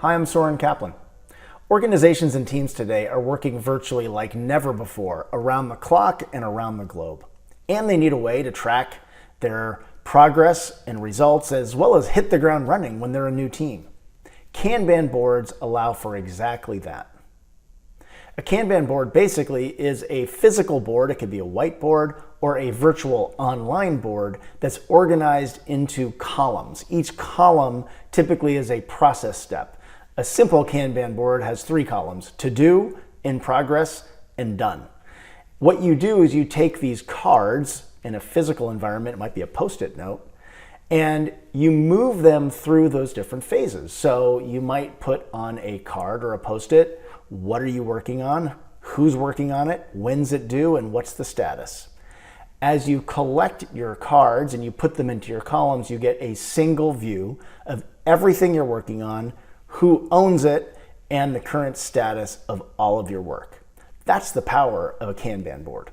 Hi, I'm Soren Kaplan. Organizations and teams today are working virtually like never before, around the clock and around the globe. And they need a way to track their progress and results as well as hit the ground running when they're a new team. Kanban boards allow for exactly that. A Kanban board basically is a physical board. It could be a whiteboard or a virtual online board that's organized into columns. Each column typically is a process step. A simple Kanban board has 3 columns: to do, in progress, and done. What you do is you take these cards in a physical environment, it might be a Post-it note, and you move them through those different phases. So you might put on a card or a Post-it, what are you working on, who's working on it, when's it due, and what's the status. As you collect your cards and you put them into your columns, you get a single view of everything you're working on, who owns it, and the current status of all of your work. That's the power of a Kanban board.